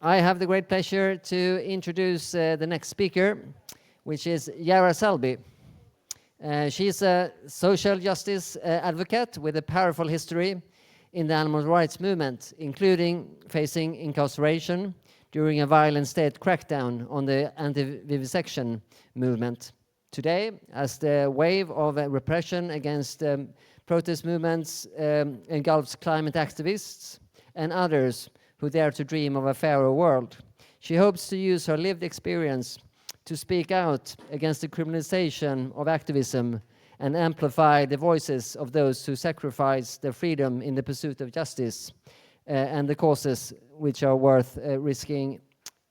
I have the great pleasure to introduce the next speaker, which is Gerrah Selby. She's a social justice advocate with a powerful history in the animal rights movement, including facing incarceration during a violent state crackdown on the anti-vivisection movement. Today, as the wave of repression against protest movements engulfs climate activists and others who dare to dream of a fairer world, she hopes to use her lived experience to speak out against the criminalization of activism and amplify the voices of those who sacrifice their freedom in the pursuit of justice and the causes which are worth risking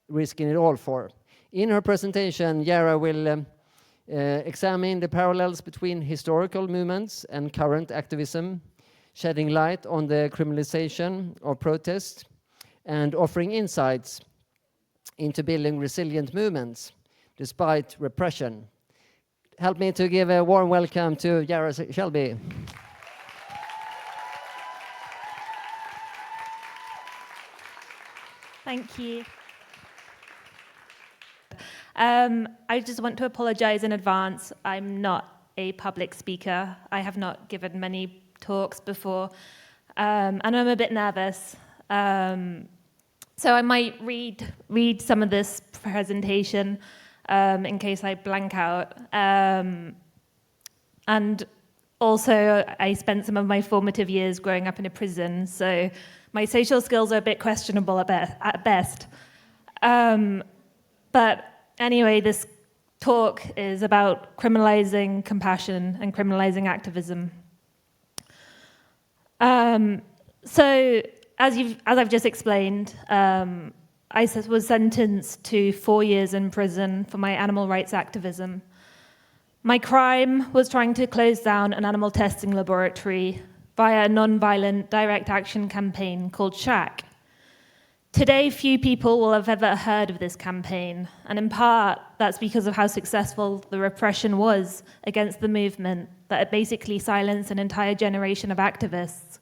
it all for. In her presentation, Gerrah will examine the parallels between historical movements and current activism, shedding light on the criminalization of protest and offering insights into building resilient movements despite repression. Help me to give a warm welcome to Gerrah Selby. Thank you. I just want to apologize in advance. I'm not a public speaker. I have not given many talks before, and I'm a bit nervous. So I might read some of this presentation in case I blank out. And also, I spent some of my formative years growing up in a prison, so my social skills are a bit questionable at best. But anyway, this talk is about criminalizing compassion and criminalizing activism. So, as I've just explained, I was sentenced to 4 years in prison for my animal rights activism. My crime was trying to close down an animal testing laboratory via a non-violent direct action campaign called SHAC. Today, few people will have ever heard of this campaign, and in part, that's because of how successful the repression was against the movement, that it basically silenced an entire generation of activists.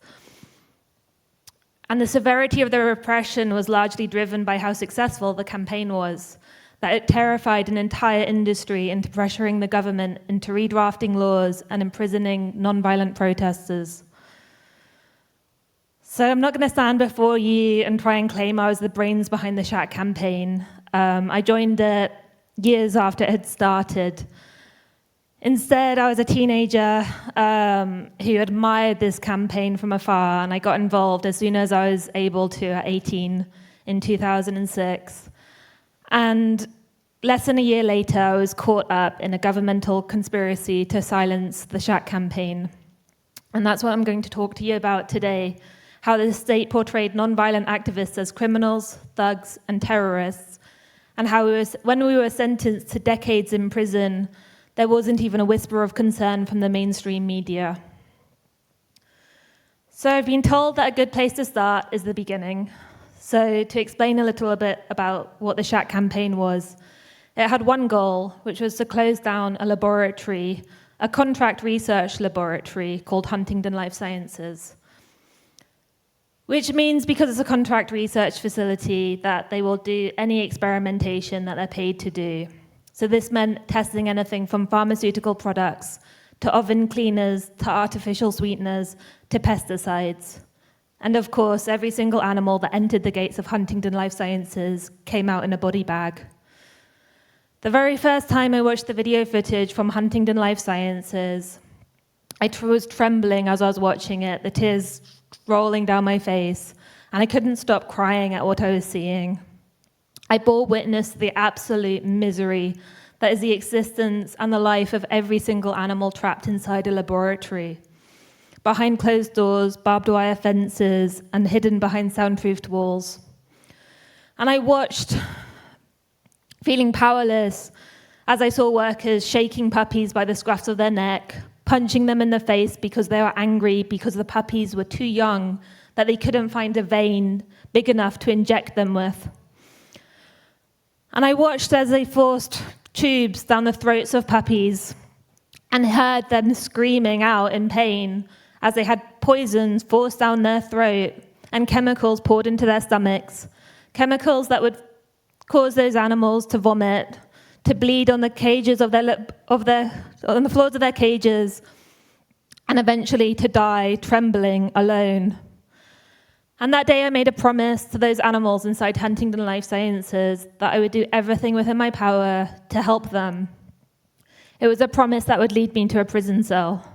And the severity of the repression was largely driven by how successful the campaign was, that it terrified an entire industry into pressuring the government into redrafting laws and imprisoning non-violent protesters. So I'm not going to stand before you and try and claim I was the brains behind the SHAC campaign. I joined it years after it had started. Instead, I was a teenager who admired this campaign from afar, and I got involved as soon as I was able to at 18 in 2006. And less than a year later, I was caught up in a governmental conspiracy to silence the SHAC campaign. And that's what I'm going to talk to you about today, how the state portrayed non-violent activists as criminals, thugs, and terrorists, and how when we were sentenced to decades in prison, there wasn't even a whisper of concern from the mainstream media. So I've been told that a good place to start is the beginning. So to explain a little bit about what the SHAC campaign was, it had one goal, which was to close down a laboratory, a contract research laboratory called Huntingdon Life Sciences, which means because it's a contract research facility that they will do any experimentation that they're paid to do. So this meant testing anything from pharmaceutical products to oven cleaners to artificial sweeteners to pesticides. And of course, every single animal that entered the gates of Huntingdon Life Sciences came out in a body bag. The very first time I watched the video footage from Huntingdon Life Sciences, I was trembling as I was watching it, the tears rolling down my face, and I couldn't stop crying at what I was seeing. I bore witness to the absolute misery that is the existence and the life of every single animal trapped inside a laboratory, behind closed doors, barbed wire fences, and hidden behind soundproofed walls. And I watched, feeling powerless, as I saw workers shaking puppies by the scruffs of their neck, punching them in the face because they were angry because the puppies were too young, that they couldn't find a vein big enough to inject them with. And I watched as they forced tubes down the throats of puppies and heard them screaming out in pain as they had poisons forced down their throat and chemicals poured into their stomachs chemicals that would cause those animals to vomit, to bleed on the cages on the floors of their cages, and eventually to die trembling alone. And that day I made a promise to those animals inside Huntingdon Life Sciences that I would do everything within my power to help them. It was a promise that would lead me to a prison cell.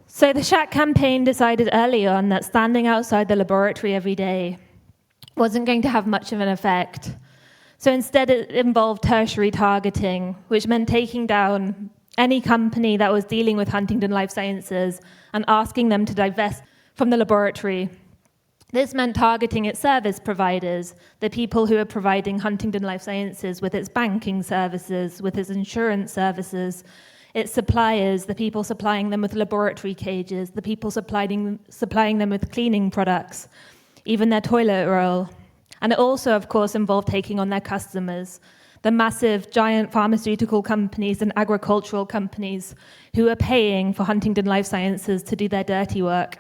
So the Shack campaign decided early on that standing outside the laboratory every day wasn't going to have much of an effect. So instead it involved tertiary targeting, which meant taking down any company that was dealing with Huntingdon Life Sciences and asking them to divest from the laboratory. This meant targeting its service providers, the people who are providing Huntingdon Life Sciences with its banking services, with its insurance services, its suppliers, the people supplying them with laboratory cages, the people supplying them with cleaning products, even their toilet roll. And it also, of course, involved taking on their customers, the massive, giant pharmaceutical companies and agricultural companies who are paying for Huntingdon Life Sciences to do their dirty work.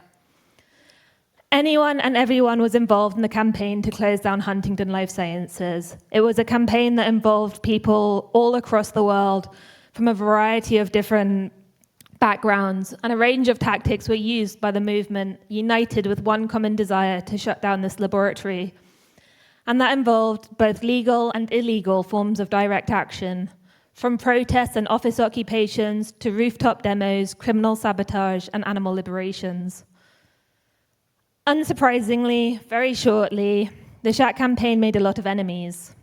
Anyone and everyone was involved in the campaign to close down Huntingdon Life Sciences. It was a campaign that involved people all across the world from a variety of different backgrounds, and a range of tactics were used by the movement, united with one common desire to shut down this laboratory. And that involved both legal and illegal forms of direct action, from protests and office occupations to rooftop demos, criminal sabotage, and animal liberations. Unsurprisingly, very shortly, the Shack campaign made a lot of enemies.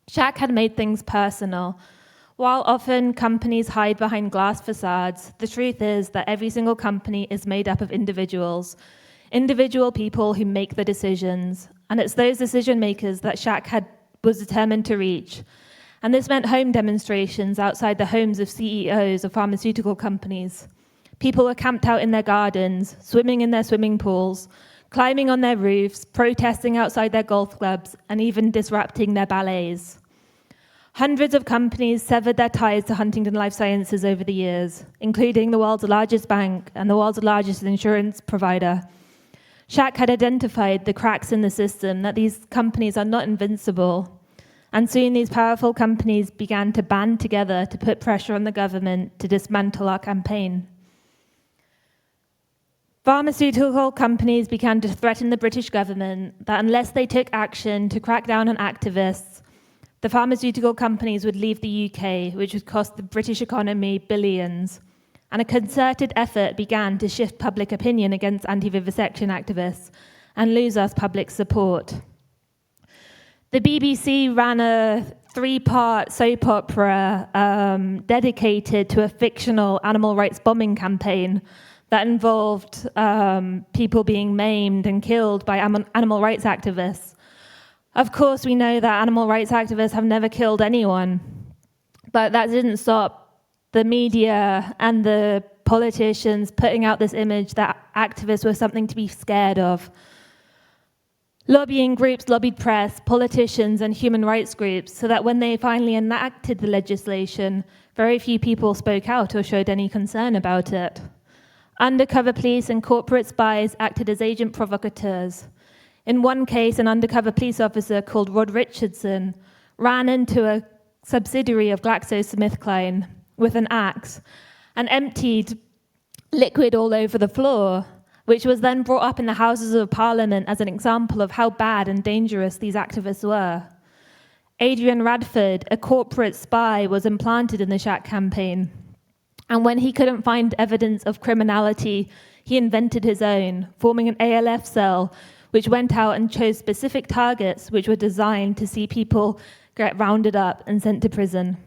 Shack had made things personal. While often companies hide behind glass facades, the truth is that every single company is made up of individual people who make the decisions. And it's those decision makers that Shack was determined to reach. And this meant home demonstrations outside the homes of CEOs of pharmaceutical companies. People were camped out in their gardens, swimming in their swimming pools, climbing on their roofs, protesting outside their golf clubs, and even disrupting their ballets. Hundreds of companies severed their ties to Huntingdon Life Sciences over the years, including the world's largest bank and the world's largest insurance provider. Shack had identified the cracks in the system, that these companies are not invincible. And soon these powerful companies began to band together to put pressure on the government to dismantle our campaign. Pharmaceutical companies began to threaten the British government that unless they took action to crack down on activists, the pharmaceutical companies would leave the UK, which would cost the British economy billions. And a concerted effort began to shift public opinion against anti-vivisection activists and lose us public support. The BBC ran a 3-part soap opera dedicated to a fictional animal rights bombing campaign that involved people being maimed and killed by animal rights activists. Of course, we know that animal rights activists have never killed anyone, but that didn't stop the media and the politicians putting out this image that activists were something to be scared of. Lobbying groups lobbied press, politicians, and human rights groups so that when they finally enacted the legislation, very few people spoke out or showed any concern about it. Undercover police and corporate spies acted as agent provocateurs. In one case, an undercover police officer called Rod Richardson ran into a subsidiary of GlaxoSmithKline with an axe and emptied liquid all over the floor, which was then brought up in the Houses of Parliament as an example of how bad and dangerous these activists were. Adrian Radford, a corporate spy, was implanted in the Shack campaign. And when he couldn't find evidence of criminality, he invented his own, forming an ALF cell, which went out and chose specific targets which were designed to see people get rounded up and sent to prison.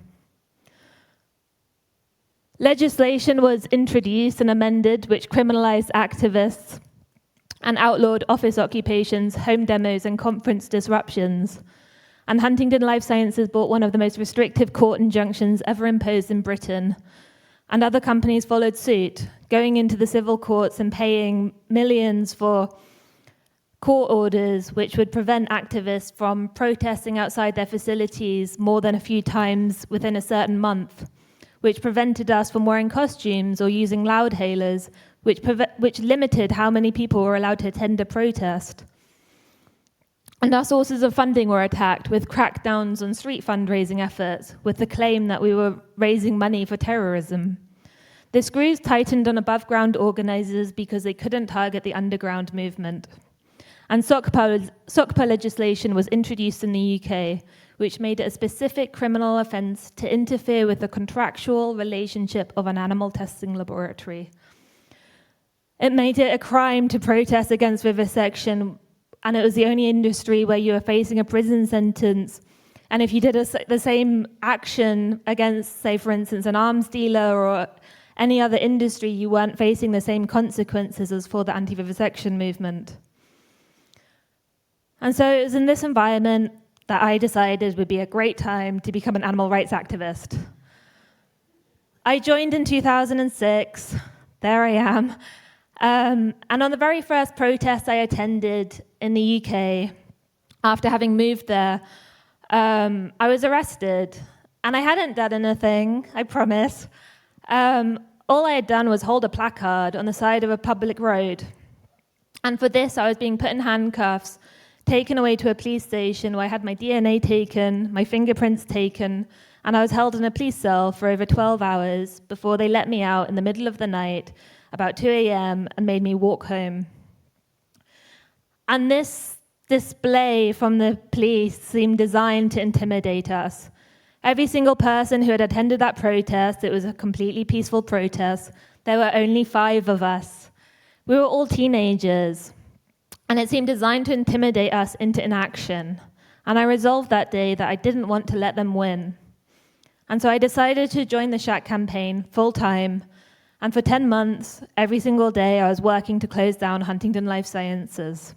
Legislation was introduced and amended which criminalized activists and outlawed office occupations, home demos, and conference disruptions. And Huntingdon Life Sciences bought one of the most restrictive court injunctions ever imposed in Britain. And other companies followed suit, going into the civil courts and paying millions for court orders which would prevent activists from protesting outside their facilities more than a few times within a certain month, which prevented us from wearing costumes or using loudhailers, which limited how many people were allowed to attend a protest. And our sources of funding were attacked with crackdowns on street fundraising efforts, with the claim that we were raising money for terrorism. The screws tightened on above-ground organizers because they couldn't target the underground movement. And SOCPA legislation was introduced in the UK, which made it a specific criminal offence to interfere with the contractual relationship of an animal testing laboratory. It made it a crime to protest against vivisection, and it was the only industry where you were facing a prison sentence. And if you did the same action against, say, for instance, an arms dealer or any other industry, you weren't facing the same consequences as for the anti-vivisection movement. And so it was in this environment that I decided would be a great time to become an animal rights activist. I joined in 2006. There I am. And on the very first protest I attended in the UK, after having moved there, I was arrested. And I hadn't done anything, I promise. All I had done was hold a placard on the side of a public road. And for this, I was being put in handcuffs, taken away to a police station where I had my DNA taken, my fingerprints taken, and I was held in a police cell for over 12 hours before they let me out in the middle of the night, about 2 a.m., and made me walk home. And this display from the police seemed designed to intimidate us. Every single person who had attended that protest, it was a completely peaceful protest. There were only 5 of us. We were all teenagers, and it seemed designed to intimidate us into inaction. And I resolved that day that I didn't want to let them win. And so I decided to join the Shack campaign full-time, and for 10 months, every single day, I was working to close down Huntington Life Sciences.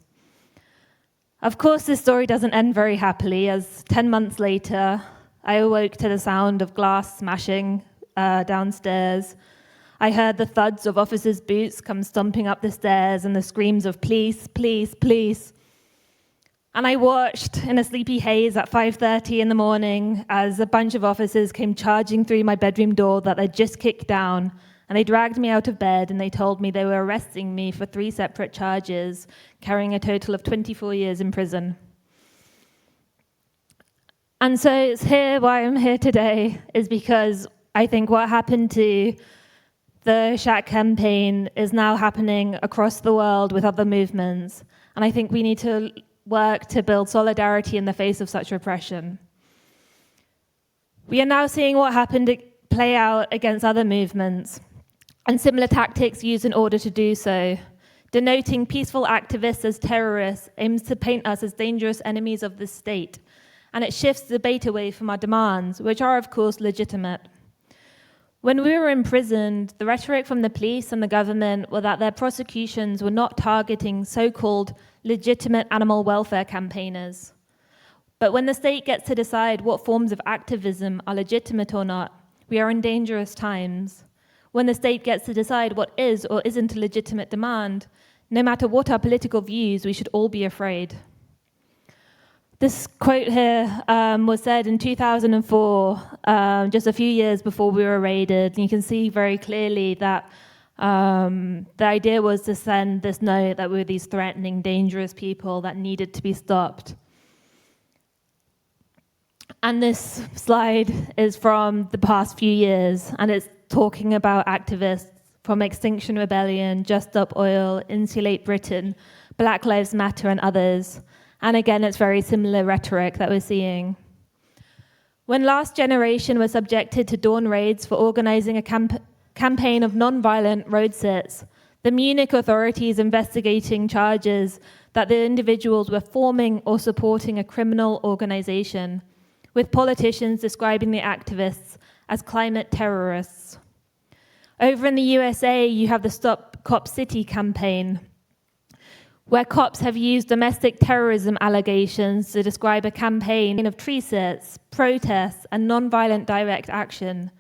Of course, this story doesn't end very happily, as 10 months later, I awoke to the sound of glass smashing downstairs. I heard the thuds of officers' boots come stomping up the stairs and the screams of police, police, police. And I watched in a sleepy haze at 5:30 in the morning as a bunch of officers came charging through my bedroom door that I'd just kicked down, and they dragged me out of bed and they told me they were arresting me for 3 separate charges, carrying a total of 24 years in prison. And so it's why I'm here today, is because I think what happened to the Shack campaign is now happening across the world with other movements. And I think we need to work to build solidarity in the face of such repression. We are now seeing what happened play out against other movements, and similar tactics used in order to do so. Denoting peaceful activists as terrorists aims to paint us as dangerous enemies of the state, and it shifts the debate away from our demands, which are, of course, legitimate. When we were imprisoned, the rhetoric from the police and the government were that their prosecutions were not targeting so-called legitimate animal welfare campaigners. But when the state gets to decide what forms of activism are legitimate or not, we are in dangerous times. When the state gets to decide what is or isn't a legitimate demand, no matter what our political views, we should all be afraid. This quote here was said in 2004, just a few years before we were raided. And you can see very clearly that the idea was to send this note that we were these threatening, dangerous people that needed to be stopped. And this slide is from the past few years, and it's talking about activists from Extinction Rebellion, Just Stop Oil, Insulate Britain, Black Lives Matter, and others. And again, it's very similar rhetoric that we're seeing. When Last Generation was subjected to dawn raids for organizing a campaign of non-violent road sits, the Munich authorities investigating charges that the individuals were forming or supporting a criminal organization, with politicians describing the activists as climate terrorists. Over in the USA, you have the Stop Cop City campaign, where cops have used domestic terrorism allegations to describe a campaign of tree sits, protests, and non-violent direct action.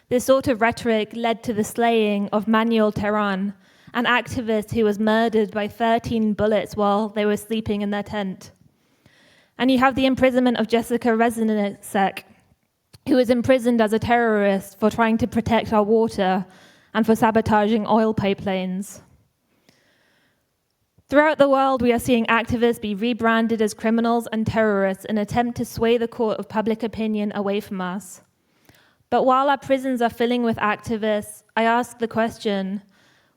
This sort of rhetoric led to the slaying of Manuel Terán, an activist who was murdered by 13 bullets while they were sleeping in their tent. And you have the imprisonment of Jessica Reznicek, who was imprisoned as a terrorist for trying to protect our water and for sabotaging oil pipelines. Throughout the world, we are seeing activists be rebranded as criminals and terrorists in an attempt to sway the court of public opinion away from us. But while our prisons are filling with activists, I ask the question,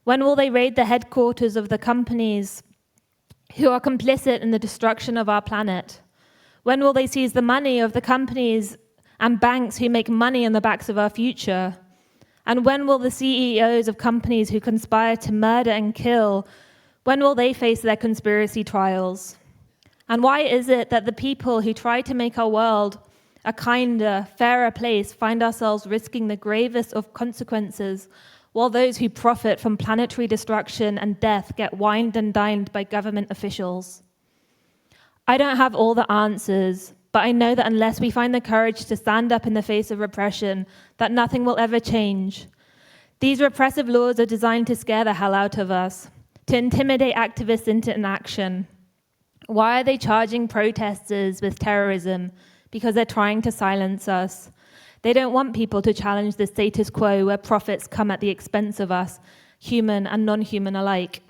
when will they raid the headquarters of the companies who are complicit in the destruction of our planet? When will they seize the money of the companies and banks who make money on the backs of our future? And when will the CEOs of companies who conspire to murder and kill, when will they face their conspiracy trials? And why is it that the people who try to make our world a kinder, fairer place find ourselves risking the gravest of consequences, while those who profit from planetary destruction and death get wined and dined by government officials? I don't have all the answers, but I know that unless we find the courage to stand up in the face of repression, that nothing will ever change. These repressive laws are designed to scare the hell out of us, to intimidate activists into inaction. Why are they charging protesters with terrorism? Because they're trying to silence us. They don't want people to challenge the status quo where profits come at the expense of us, human and non-human alike.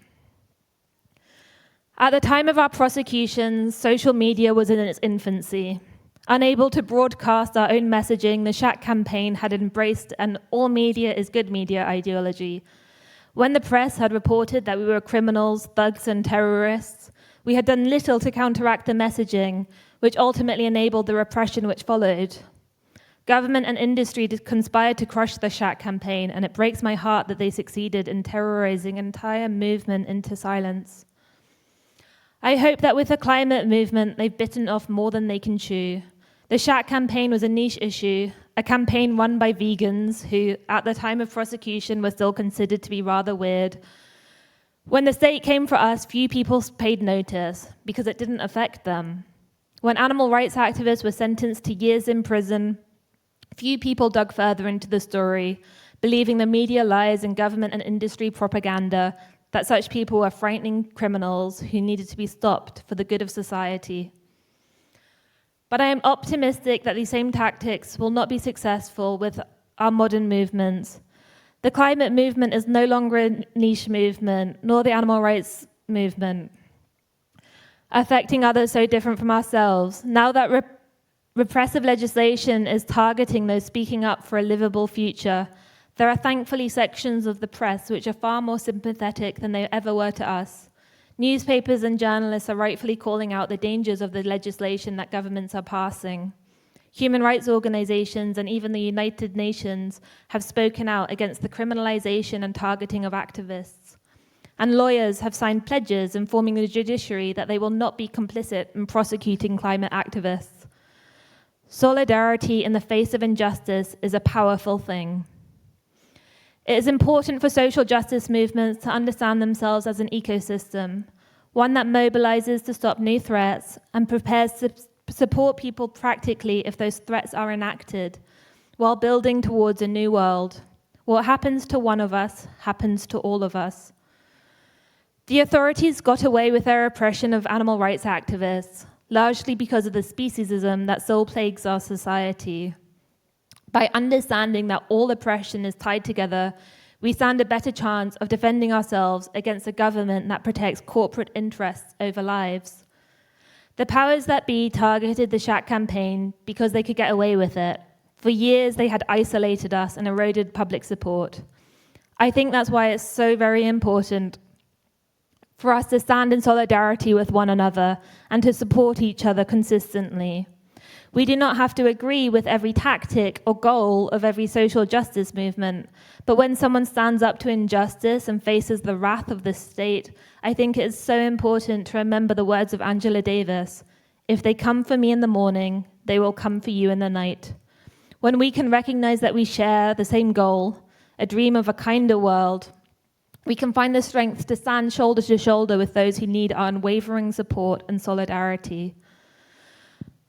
At the time of our prosecutions, social media was in its infancy. Unable to broadcast our own messaging, the Shack campaign had embraced an all media is good media ideology. When the press had reported that we were criminals, thugs, and terrorists, we had done little to counteract the messaging, which ultimately enabled the repression which followed. Government and industry conspired to crush the Shack campaign, and it breaks my heart that they succeeded in terrorizing an entire movement into silence. I hope that with the climate movement, they've bitten off more than they can chew. The Shack campaign was a niche issue, a campaign run by vegans who, at the time of prosecution, were still considered to be rather weird. When the state came for us, few people paid notice because it didn't affect them. When animal rights activists were sentenced to years in prison, few people dug further into the story, believing the media lies and government and industry propaganda that such people were frightening criminals who needed to be stopped for the good of society. But I am optimistic that these same tactics will not be successful with our modern movements. The climate movement is no longer a niche movement, nor the animal rights movement, affecting others so different from ourselves. Now that repressive legislation is targeting those speaking up for a livable future, there are thankfully sections of the press which are far more sympathetic than they ever were to us. Newspapers and journalists are rightfully calling out the dangers of the legislation that governments are passing. Human rights organizations and even the United Nations have spoken out against the criminalization and targeting of activists. And lawyers have signed pledges informing the judiciary that they will not be complicit in prosecuting climate activists. Solidarity in the face of injustice is a powerful thing. It is important for social justice movements to understand themselves as an ecosystem, one that mobilizes to stop new threats and prepares to support people practically if those threats are enacted, while building towards a new world. What happens to one of us happens to all of us. The authorities got away with their repression of animal rights activists, largely because of the speciesism that so plagues our society. By understanding that all oppression is tied together, we stand a better chance of defending ourselves against a government that protects corporate interests over lives. The powers that be targeted the Shack campaign because they could get away with it. For years, they had isolated us and eroded public support. I think that's why it's so very important for us to stand in solidarity with one another and to support each other consistently. We do not have to agree with every tactic or goal of every social justice movement, but when someone stands up to injustice and faces the wrath of the state, I think it is so important to remember the words of Angela Davis: "If they come for me in the morning, they will come for you in the night." When we can recognize that we share the same goal, a dream of a kinder world, we can find the strength to stand shoulder to shoulder with those who need our unwavering support and solidarity.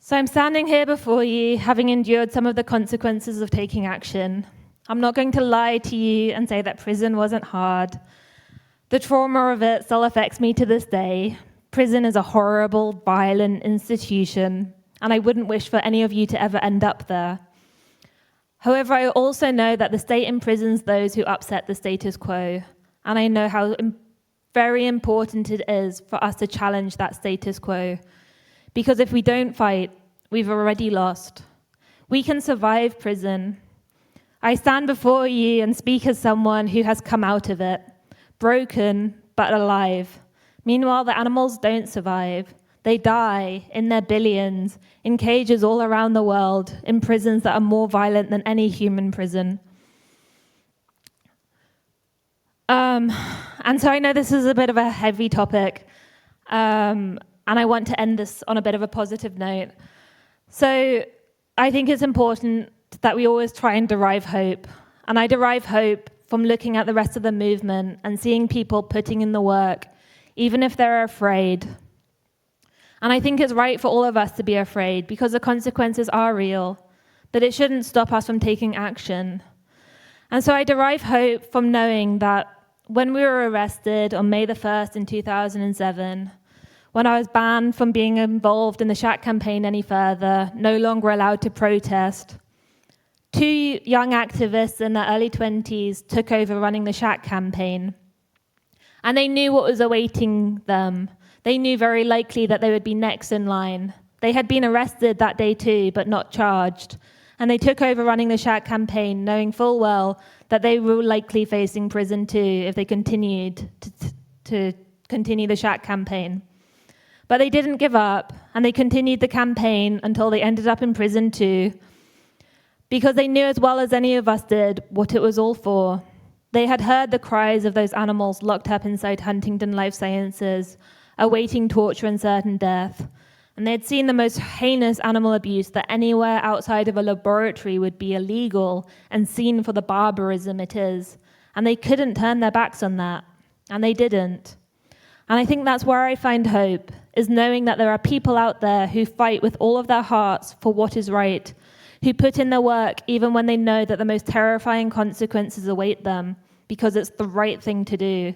So I'm standing here before you, having endured some of the consequences of taking action. I'm not going to lie to you and say that prison wasn't hard. The trauma of it still affects me to this day. Prison is a horrible, violent institution, and I wouldn't wish for any of you to ever end up there. However, I also know that the state imprisons those who upset the status quo, and I know how very important it is for us to challenge that status quo. Because if we don't fight, we've already lost. We can survive prison. I stand before you and speak as someone who has come out of it, broken but alive. Meanwhile, the animals don't survive. They die in their billions, in cages all around the world, in prisons that are more violent than any human prison. And so I know this is a bit of a heavy topic, and I want to end this on a bit of a positive note. So I think it's important that we always try and derive hope. And I derive hope from looking at the rest of the movement and seeing people putting in the work, even if they're afraid. And I think it's right for all of us to be afraid because the consequences are real, but it shouldn't stop us from taking action. And so I derive hope from knowing that when we were arrested on May the 1st in 2007, when I was banned from being involved in the Shack campaign any further, no longer allowed to protest, 2 young activists in their early 20s took over running the Shack campaign. And they knew what was awaiting them. They knew very likely that they would be next in line. They had been arrested that day too, but not charged. And they took over running the Shack campaign, knowing full well that they were likely facing prison too if they continued to continue the Shack campaign. But they didn't give up, and they continued the campaign until they ended up in prison too, because they knew as well as any of us did what it was all for. They had heard the cries of those animals locked up inside Huntington Life Sciences, awaiting torture and certain death. And they had seen the most heinous animal abuse that anywhere outside of a laboratory would be illegal and seen for the barbarism it is. And they couldn't turn their backs on that. And they didn't. And I think that's where I find hope, is knowing that there are people out there who fight with all of their hearts for what is right, who put in the work even when they know that the most terrifying consequences await them, because it's the right thing to do.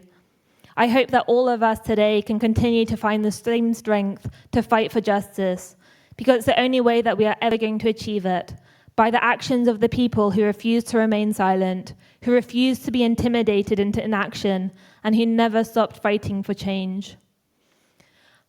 I hope that all of us today can continue to find the same strength to fight for justice, because it's the only way that we are ever going to achieve it, by the actions of the people who refuse to remain silent, who refuse to be intimidated into inaction, and who never stopped fighting for change.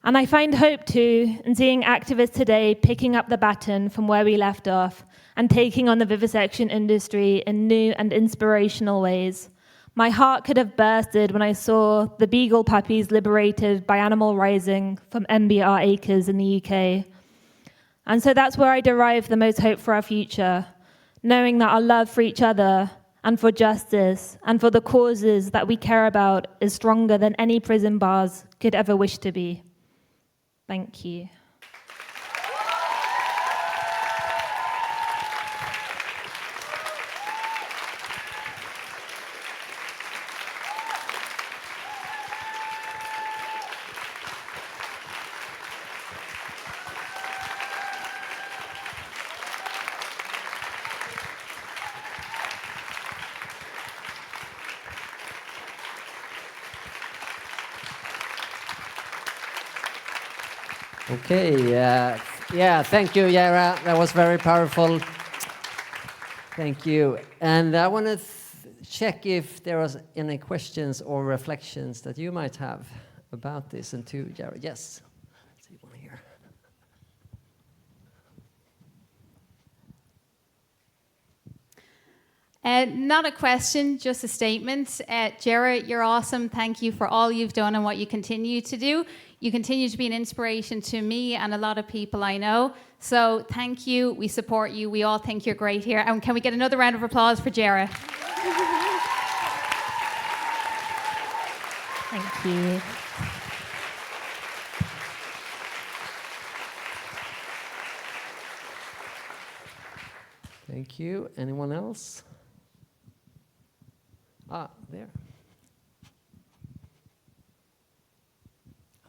And I find hope too in seeing activists today picking up the baton from where we left off and taking on the vivisection industry in new and inspirational ways. My heart could have bursted when I saw the beagle puppies liberated by Animal Rising from MBR Acres in the UK. And so that's where I derive the most hope for our future, knowing that our love for each other and for justice and for the causes that we care about is stronger than any prison bars could ever wish to be. Thank you. Okay, thank you, Gerrah. That was very powerful. Thank you. And I want to check if there was any questions or reflections that you might have about this, and to Gerrah. Yes. Let's see one here. Not a question, just a statement. Gerrah, you're awesome. Thank you for all you've done and what you continue to do. You continue to be an inspiration to me and a lot of people I know. So thank you. We support you. We all think you're great here. And can we get another round of applause for Gerrah? Thank you. Thank you. Anyone else? There.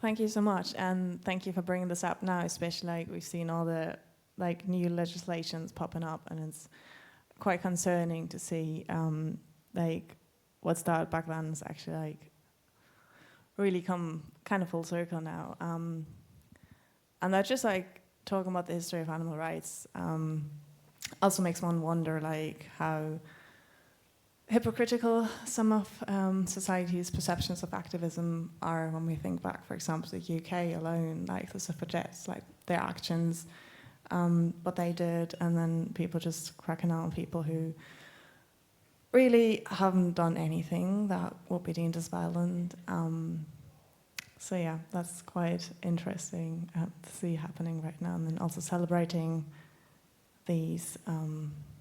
Thank you so much, and thank you for bringing this up now, especially like we've seen all the like new legislations popping up, and it's quite concerning to see like what started back then is actually like really come kind of full circle now. And that just like talking about the history of animal rights also makes one wonder like how hypocritical some of society's perceptions of activism are when we think back, for example, to the UK alone, like the suffragettes, like their actions, what they did, and then people just cracking out on people who really haven't done anything that would be deemed as violent. So yeah, that's quite interesting to see happening right now, and then also celebrating these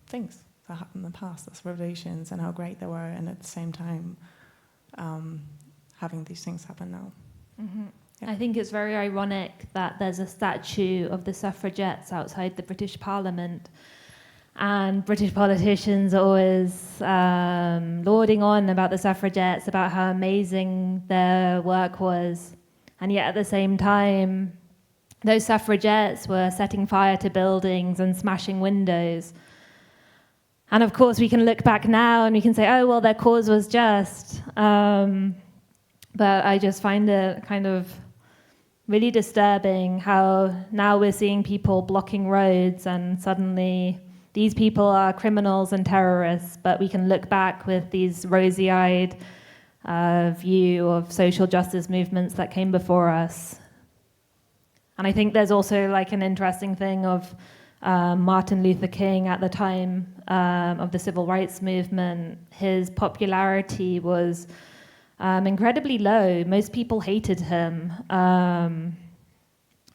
things that happened in the past, those revolutions, and how great they were, and at the same time having these things happen now. Mm-hmm. Yeah. I think it's very ironic that there's a statue of the suffragettes outside the British Parliament, and British politicians are always lauding on about the suffragettes, about how amazing their work was, and yet at the same time, those suffragettes were setting fire to buildings and smashing windows. And of course, we can look back now and we can say, oh, well, their cause was just. But I just find it kind of really disturbing how now we're seeing people blocking roads, and suddenly these people are criminals and terrorists, but we can look back with these rosy-eyed view of social justice movements that came before us. And I think there's also like an interesting thing of Martin Luther King at the time of the civil rights movement. His popularity was incredibly low. Most people hated him, and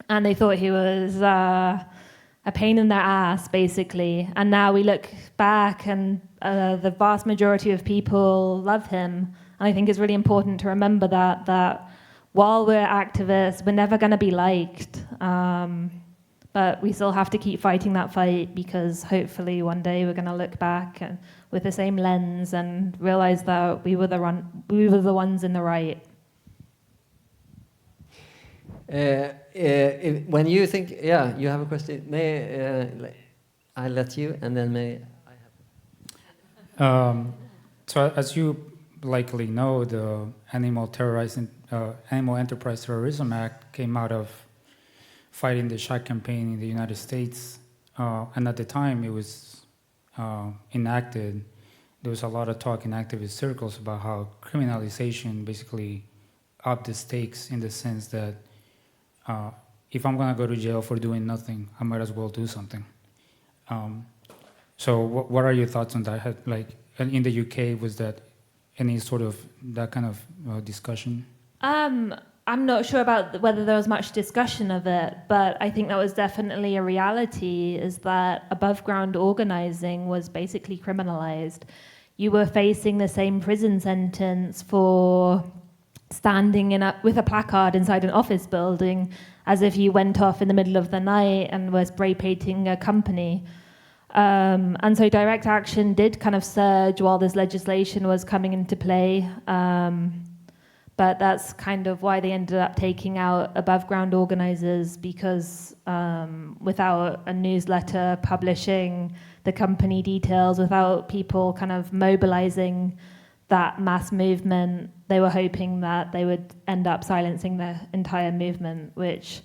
they thought he was a pain in their ass, basically. And now we look back, and the vast majority of people love him. And I think it's really important to remember that while we're activists, we're never going to be liked. But we still have to keep fighting that fight, because hopefully one day we're going to look back and, with the same lens, and realize that we were the ones in the right. When you think, yeah, you have a question. May I let you, and then may I have. So as you likely know, the Animal Enterprise Terrorism Act came out of fighting the shack campaign in the United States, and at the time it was enacted, there was a lot of talk in activist circles about how criminalization basically upped the stakes, in the sense that if I'm going to go to jail for doing nothing, I might as well do something. So what are your thoughts on that? Like, in the UK, was that any sort of that kind of discussion? I'm not sure about whether there was much discussion of it, but I think that was definitely a reality, is that above ground organizing was basically criminalized. You were facing the same prison sentence for standing with a placard inside an office building as if you went off in the middle of the night and were spray painting a company. And so direct action did kind of surge while this legislation was coming into play. But that's kind of why they ended up taking out above ground organizers, because without a newsletter publishing the company details, without people kind of mobilizing that mass movement, they were hoping that they would end up silencing the entire movement, which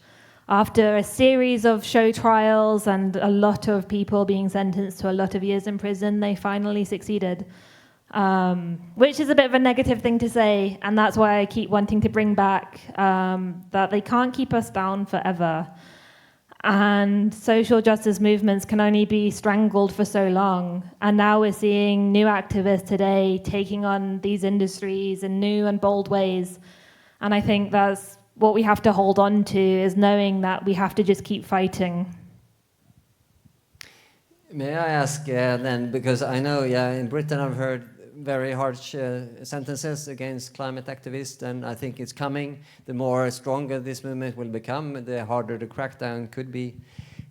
after a series of show trials and a lot of people being sentenced to a lot of years in prison, they finally succeeded. Which is a bit of a negative thing to say, and that's why I keep wanting to bring back that they can't keep us down forever. And social justice movements can only be strangled for so long. And now we're seeing new activists today taking on these industries in new and bold ways. And I think that's what we have to hold on to, is knowing that we have to just keep fighting. May I ask then, because I know, in Britain I've heard very harsh sentences against climate activists, and I think it's coming. The more stronger this movement will become, the harder the crackdown could be.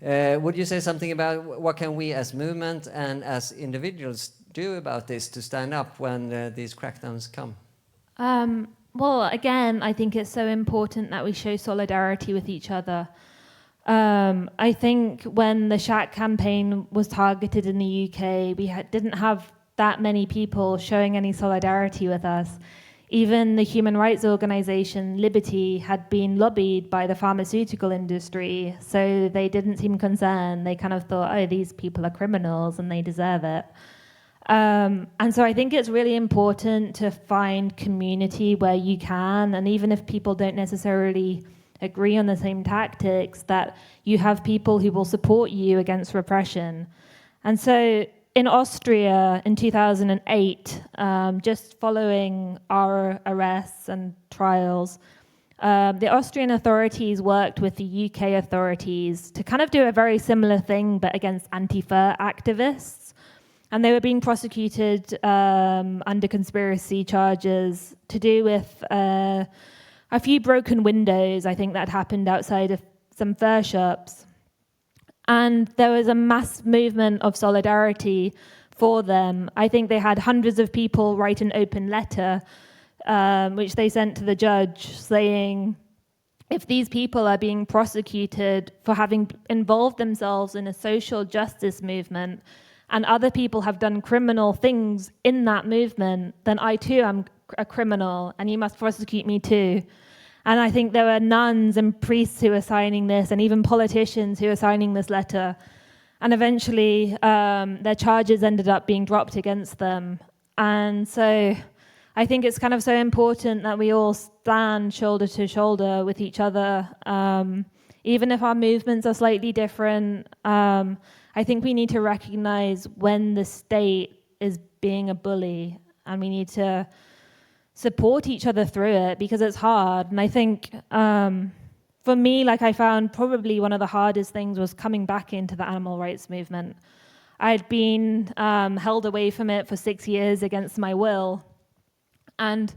Would you say something about what can we as movement and as individuals do about this to stand up when these crackdowns come? Well, again, I think it's so important that we show solidarity with each other. I think when the shack campaign was targeted in the UK, we didn't have that many people showing any solidarity with us. Even the human rights organization Liberty had been lobbied by the pharmaceutical industry, so they didn't seem concerned. They kind of thought, oh, these people are criminals and they deserve it. And so I think it's really important to find community where you can, and even if people don't necessarily agree on the same tactics, that you have people who will support you against repression. And so in Austria in 2008, just following our arrests and trials, the Austrian authorities worked with the UK authorities to kind of do a very similar thing, but against anti-fur activists. And they were being prosecuted under conspiracy charges to do with a few broken windows, I think, that happened outside of some fur shops. And there was a mass movement of solidarity for them. I think they had hundreds of people write an open letter, which they sent to the judge, saying, if these people are being prosecuted for having involved themselves in a social justice movement, and other people have done criminal things in that movement, then I too am a criminal, and you must prosecute me too. And I think there were nuns and priests who were signing this, and even politicians who were signing this letter. And eventually, their charges ended up being dropped against them. And so I think it's kind of so important that we all stand shoulder to shoulder with each other, even if our movements are slightly different. I think we need to recognize when the state is being a bully, and we need to support each other through it, because it's hard. And I think for me, like, I found probably one of the hardest things was coming back into the animal rights movement. I'd been held away from it for 6 years against my will. And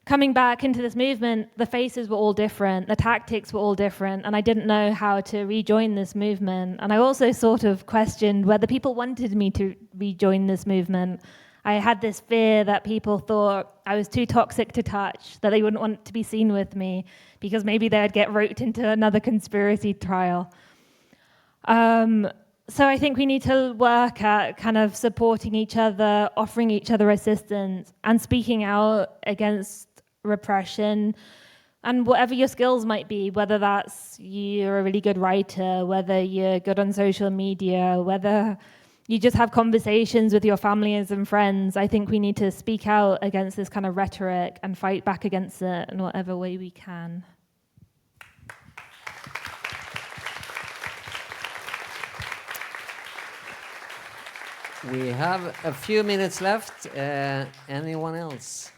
coming back into this movement, the faces were all different, the tactics were all different, and I didn't know how to rejoin this movement. And I also sort of questioned whether people wanted me to rejoin this movement. I had this fear that people thought I was too toxic to touch, that they wouldn't want to be seen with me, because maybe they'd get roped into another conspiracy trial. So I think we need to work at kind of supporting each other, offering each other assistance, and speaking out against repression, and whatever your skills might be, whether that's you're a really good writer, whether you're good on social media, whether you just have conversations with your families and friends. I think we need to speak out against this kind of rhetoric and fight back against it in whatever way we can. We have a few minutes left. Anyone else?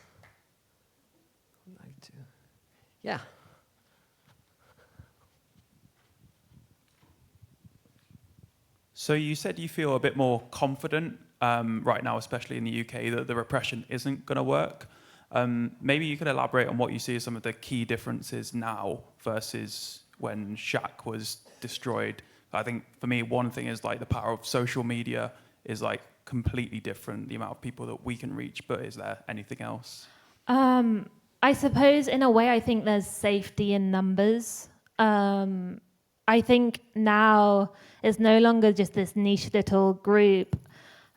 Yeah. So you said you feel a bit more confident right now, especially in the UK, that the repression isn't going to work. Maybe you could elaborate on what you see as some of the key differences now versus when Shack was destroyed. I think for me, one thing is like the power of social media is like completely different, the amount of people that we can reach, but is there anything else? I suppose in a way I think there's safety in numbers. I think now it's no longer just this niche little group.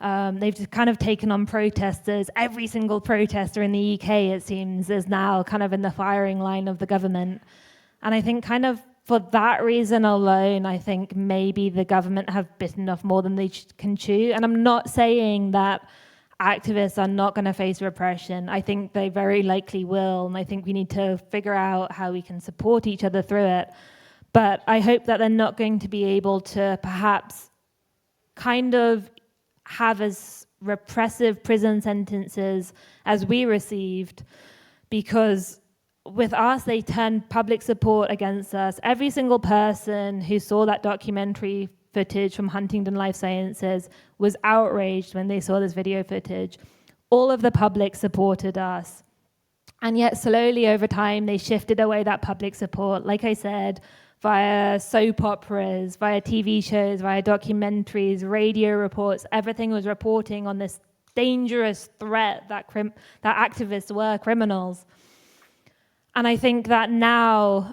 They've just kind of taken on protesters. Every single protester in the UK, it seems, is now kind of in the firing line of the government. And I think kind of for that reason alone, I think maybe the government have bitten off more than they can chew. And I'm not saying that activists are not going to face repression. I think they very likely will. And I think we need to figure out how we can support each other through it. But I hope that they're not going to be able to perhaps kind of have as repressive prison sentences as we received, because with us, they turned public support against us. Every single person who saw that documentary footage from Huntingdon Life Sciences was outraged when they saw this video footage. All of the public supported us. And yet slowly over time, they shifted away that public support, like I said, via soap operas, via TV shows, via documentaries, radio reports. Everything was reporting on this dangerous threat that activists were criminals. And I think that now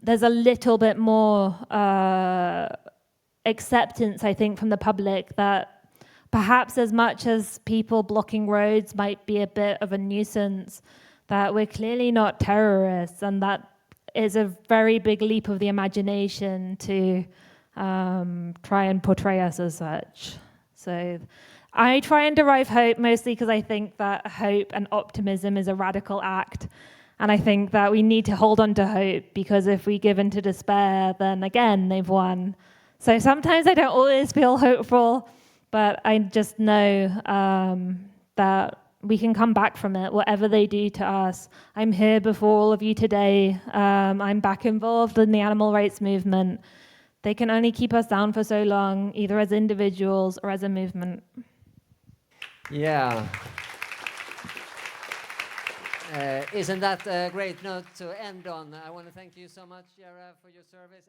there's a little bit more acceptance, I think, from the public that perhaps as much as people blocking roads might be a bit of a nuisance, that we're clearly not terrorists, and that is a very big leap of the imagination to try and portray us as such. So I try and derive hope mostly because I think that hope and optimism is a radical act. And I think that we need to hold on to hope, because if we give in to despair, then again, they've won. So sometimes I don't always feel hopeful, but I just know that we can come back from it, whatever they do to us. I'm here before all of you today. I'm back involved in the animal rights movement. They can only keep us down for so long, either as individuals or as a movement. Yeah. Isn't that a great note to end on? I want to thank you so much, Gerrah, for your service.